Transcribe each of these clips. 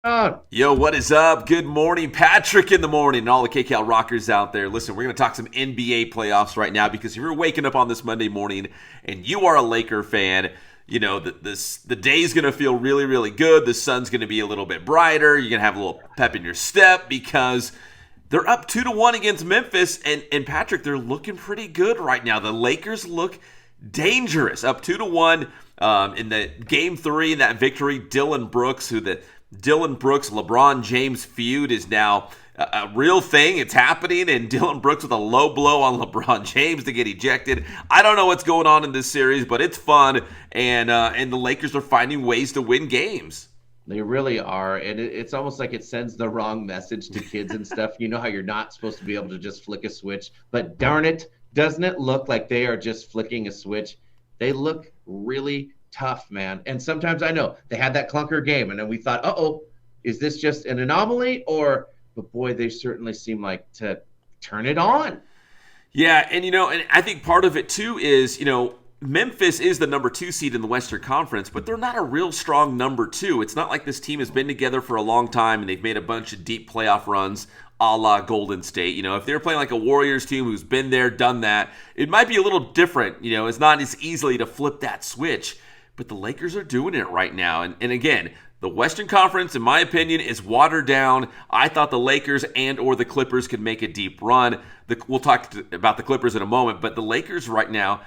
Oh, Yo, what is up? Good morning, Patrick in the morning, and all the KCAL rockers out there. Listen, we're going to talk some NBA playoffs right now because if you're waking up on this Monday morning and you are a Laker fan, you know the day's going to feel really, really good. The sun's going to be a little bit brighter. You're going to have a little pep in your step because they're up 2-1 against Memphis, and Patrick, they're looking pretty good right now. The Lakers look dangerous, up 2-1 in the game three in that victory. Dylan Brooks LeBron James feud is now a real thing. It's happening, and Dylan Brooks with a low blow on LeBron James to get ejected. I don't know what's going on in this series, but it's fun, and the Lakers are finding ways to win games. they really are. And it's almost like it sends the wrong message to kids and stuff. You know how you're not supposed to be able to just flick a switch, but darn it, doesn't it look like they are just flicking a switch? They look really tough, man. And sometimes I know they had that clunker game, and then we thought, uh-oh, is this just an anomaly? But boy, they certainly seem like to turn it on. Yeah, and I think part of it too is, Memphis is the number 2 seed in the Western Conference, but they're not a real strong number 2. It's not like this team has been together for a long time and they've made a bunch of deep playoff runs a la Golden State. If they're playing like a Warriors team who's been there, done that, it might be a little different. It's not as easily to flip that switch, but the Lakers are doing it right now. And again, the Western Conference, in my opinion, is watered down. I thought the Lakers and or the Clippers could make a deep run. We'll talk about the Clippers in a moment, but the Lakers right now,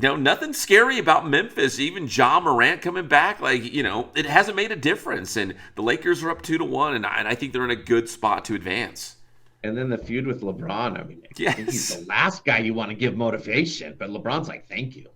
nothing scary about Memphis. Even Ja Morant coming back, it hasn't made a difference. And the Lakers are up 2-1, and I think they're in a good spot to advance. And then the feud with LeBron. I mean, I think he's Yes. the last guy you want to give motivation, but LeBron's like, thank you.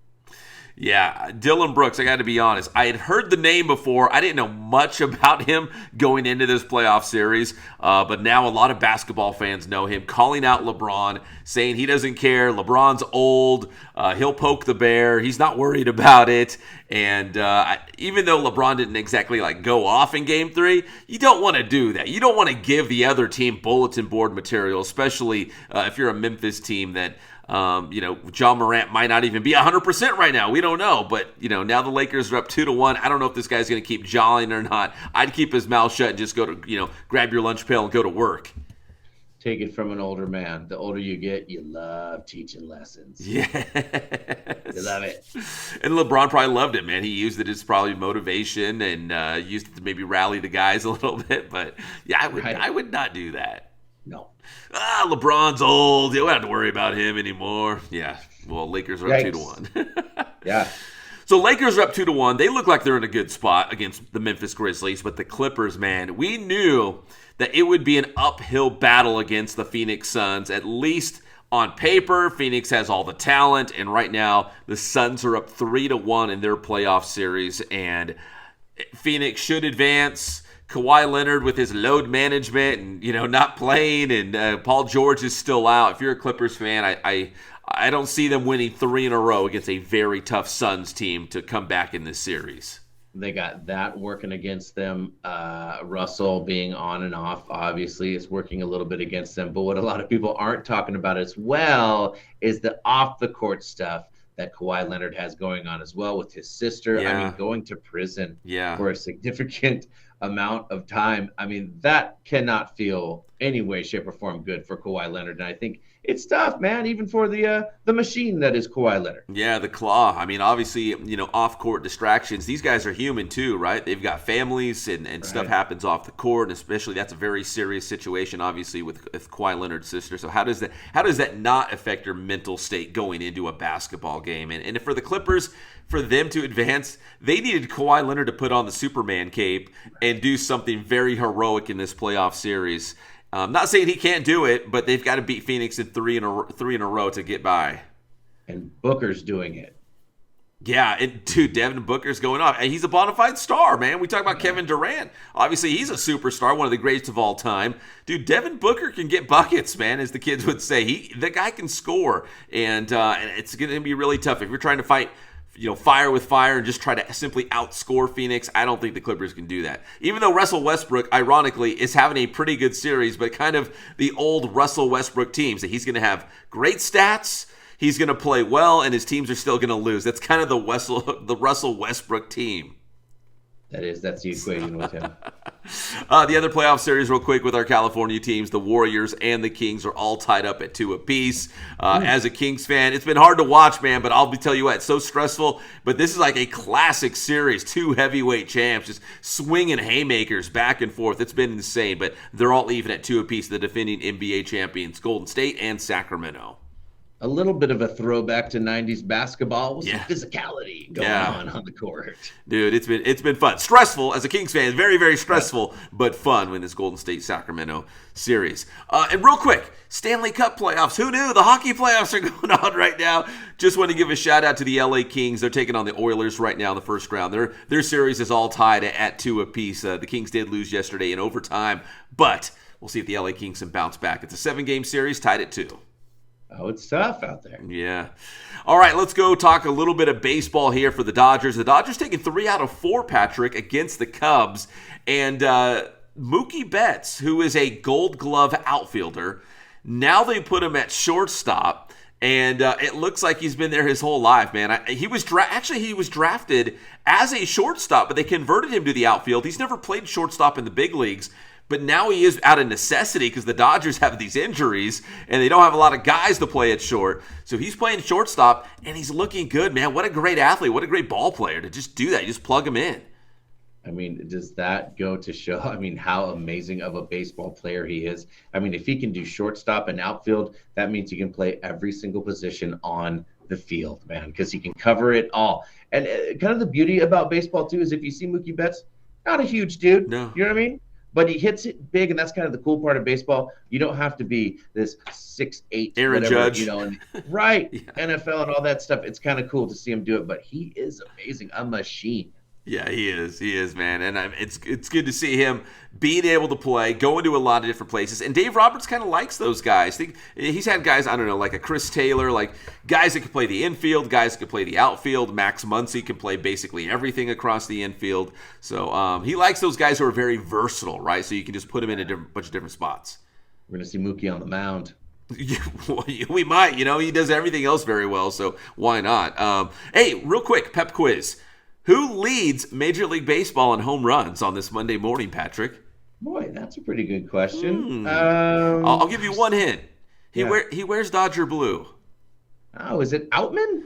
Yeah, Dylan Brooks, I got to be honest. I had heard the name before. I didn't know much about him going into this playoff series, but now a lot of basketball fans know him, calling out LeBron, saying he doesn't care. LeBron's old. He'll poke the bear. He's not worried about it. And even though LeBron didn't exactly go off in Game 3, you don't want to do that. You don't want to give the other team bulletin board material, especially if you're a Memphis team that John Morant might not even be 100% right now. We don't know. But, now the Lakers are up 2-1. I don't know if this guy's going to keep jawing or not. I'd keep his mouth shut and just go to, grab your lunch pail and go to work. Take it from an older man. The older you get, you love teaching lessons. Yes. You love it. And LeBron probably loved it, man. He used it as probably motivation and used it to maybe rally the guys a little bit. But, yeah, I would not do that. No. LeBron's old. You don't have to worry about him anymore. Yeah. Well, Lakers are up Yikes. 2-1. Yeah. So Lakers are up 2-1. They look like they're in a good spot against the Memphis Grizzlies, but the Clippers, man, we knew that it would be an uphill battle against the Phoenix Suns, at least on paper. Phoenix has all the talent, and right now the Suns are up 3-1 in their playoff series, and Phoenix should advance. Kawhi Leonard with his load management and not playing, and Paul George is still out. If you're a Clippers fan, I don't see them winning 3 in a row against a very tough Suns team to come back in this series. They got that working against them. Russell being on and off, obviously, is working a little bit against them. But what a lot of people aren't talking about as well is the off-the-court stuff that Kawhi Leonard has going on as well with his sister. Yeah. I mean, going to prison Yeah. for a significant amount of time. I mean, that cannot feel any way, shape, or form good for Kawhi Leonard. And I think it's tough, man, even for the machine that is Kawhi Leonard. Yeah, the claw. I mean, obviously, off-court distractions. These guys are human too, right? They've got families and stuff happens off the court, and especially that's a very serious situation, obviously, with Kawhi Leonard's sister. So how does that not affect your mental state going into a basketball game? And for the Clippers, for them to advance, they needed Kawhi Leonard to put on the Superman cape and do something very heroic in this playoff series. I'm not saying he can't do it, but they've got to beat Phoenix in three in a row to get by. And Booker's doing it. Yeah, and dude, Devin Booker's going off. And he's a bona fide star, man. We talk about Kevin Durant. Obviously, he's a superstar, one of the greatest of all time. Dude, Devin Booker can get buckets, man, as the kids would say. The guy can score, and it's going to be really tough. If you're trying to fight fire with fire and just try to simply outscore Phoenix, I don't think the Clippers can do that. Even though Russell Westbrook, ironically, is having a pretty good series, but kind of the old Russell Westbrook teams, that he's going to have great stats, he's going to play well, and his teams are still going to lose. That's kind of the Russell Westbrook team. That's the equation with him. The other playoff series, real quick, with our California teams, the Warriors and the Kings are all tied up at 2 apiece. As a Kings fan, it's been hard to watch, man, but I'll tell you what, it's so stressful. But this is like a classic series. 2 heavyweight champs just swinging haymakers back and forth. It's been insane, but they're all even at 2 apiece, the defending NBA champions, Golden State and Sacramento. A little bit of a throwback to 90s basketball with some physicality going on the court. Dude, it's been fun. Stressful as a Kings fan. Very, very stressful, but fun in this Golden State-Sacramento series. And real quick, Stanley Cup playoffs. Who knew? The hockey playoffs are going on right now. Just want to give a shout-out to the LA Kings. They're taking on the Oilers right now in the first round. Their series is all tied at 2 apiece. The Kings did lose yesterday in overtime, but we'll see if the LA Kings can bounce back. It's a 7-game series tied at 2. Oh, it's tough out there. Yeah. All right, let's go talk a little bit of baseball here for the Dodgers. The Dodgers taking 3 out of 4, Patrick, against the Cubs. And Mookie Betts, who is a Gold Glove outfielder, now they put him at shortstop. And it looks like he's been there his whole life, man. He was drafted as a shortstop, but they converted him to the outfield. He's never played shortstop in the big leagues. But now he is out of necessity because the Dodgers have these injuries and they don't have a lot of guys to play at short. So he's playing shortstop and he's looking good, man. What a great athlete. What a great ball player to just do that. You just plug him in. I mean, does that go to show, how amazing of a baseball player he is? If he can do shortstop and outfield, that means he can play every single position on the field, man, because he can cover it all. And kind of the beauty about baseball, too, is if you see Mookie Betts, not a huge dude. No. You know what I mean? But he hits it big, and that's kind of the cool part of baseball. You don't have to be this 6'8", Aaron whatever, Judge. Right, yeah. NFL and all that stuff. It's kind of cool to see him do it, but he is amazing, a machine. Yeah, he is, man. And it's good to see him being able to play, going to a lot of different places. And Dave Roberts kind of likes those guys. He's had guys, I don't know, like a Chris Taylor, like guys that can play the infield, guys that can play the outfield. Max Muncy can play basically everything across the infield. So he likes those guys who are very versatile, right? So you can just put him in a bunch of different spots. We're going to see Mookie on the mound. We might. He does everything else very well, so why not? Hey, real quick, pep quiz. Who leads Major League Baseball in home runs on this Monday morning, Patrick? Boy, that's a pretty good question. I'll give you one hint. He wears Dodger blue. Oh, is it Outman?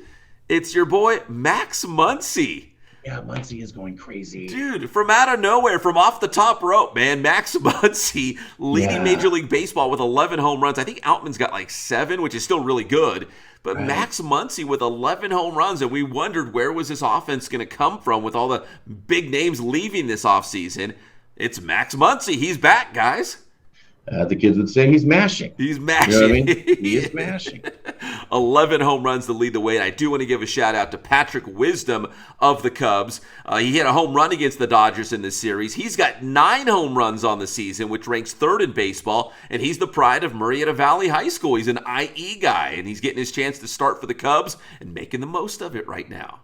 It's your boy, Max Muncy. Yeah, Muncy is going crazy. Dude, from out of nowhere, from off the top rope, man. Max Muncy leading Major League Baseball with 11 home runs. I think Outman's got like 7, which is still really good. But right. Max Muncy with 11 home runs, and we wondered where was this offense going to come from with all the big names leaving this offseason. It's Max Muncy. He's back, guys. The kids would say he's mashing. He's mashing. You know what I mean? He is mashing. 11 home runs to lead the way. And I do want to give a shout out to Patrick Wisdom of the Cubs. He hit a home run against the Dodgers in this series. He's got 9 home runs on the season, which ranks 3rd in baseball. And he's the pride of Marietta Valley High School. He's an IE guy, and he's getting his chance to start for the Cubs and making the most of it right now.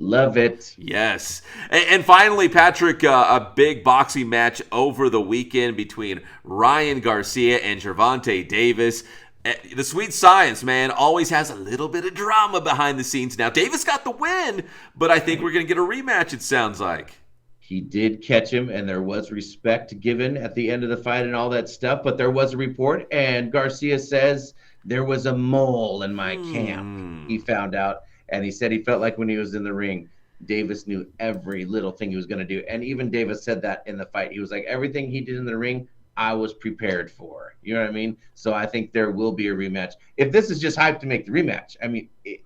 Love it. Yes. And finally, Patrick, a big boxing match over the weekend between Ryan Garcia and Gervonta Davis. The sweet science, man, always has a little bit of drama behind the scenes. Now, Davis got the win, but I think we're going to get a rematch, it sounds like. He did catch him, and there was respect given at the end of the fight and all that stuff, but there was a report, and Garcia says there was a mole in my camp, he found out. And he said he felt like when he was in the ring, Davis knew every little thing he was going to do. And even Davis said that in the fight. He was like, everything he did in the ring, I was prepared for. You know what I mean? So I think there will be a rematch. If this is just hype to make the rematch,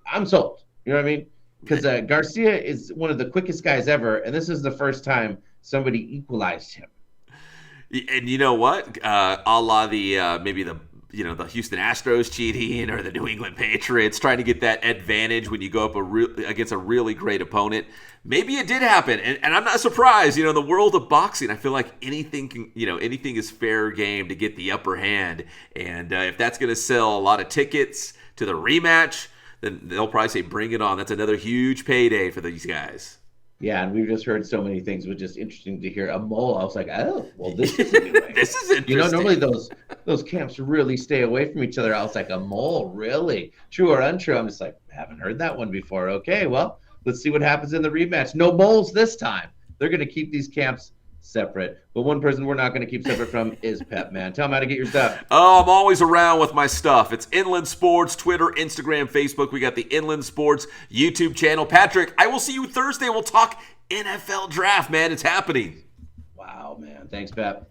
I'm sold. You know what I mean? Because Garcia is one of the quickest guys ever, and this is the first time somebody equalized him. And you know what? A la the maybe the Houston Astros cheating or the New England Patriots trying to get that advantage when you go up against a really great opponent. Maybe it did happen, and I'm not surprised. In the world of boxing, I feel like anything is fair game to get the upper hand. And if that's going to sell a lot of tickets to the rematch, then they'll probably say, bring it on. That's another huge payday for these guys. Yeah, and we've just heard so many things. It was just interesting to hear a mole. I was like, oh, well, this is a new way. This is interesting. Normally those camps really stay away from each other. I was like, a mole, really? True or untrue? I'm just like, haven't heard that one before. Okay, well, let's see what happens in the rematch. No moles this time. They're going to keep these camps separate. But one person we're not going to keep separate from is Pep, man. Tell him how to get your stuff. Oh, I'm always around with my stuff. It's Inland Sports, Twitter, Instagram, Facebook. We got the Inland Sports YouTube channel. Patrick, I will see you Thursday. We'll talk NFL draft, man. It's happening. Wow, man. Thanks, Pep.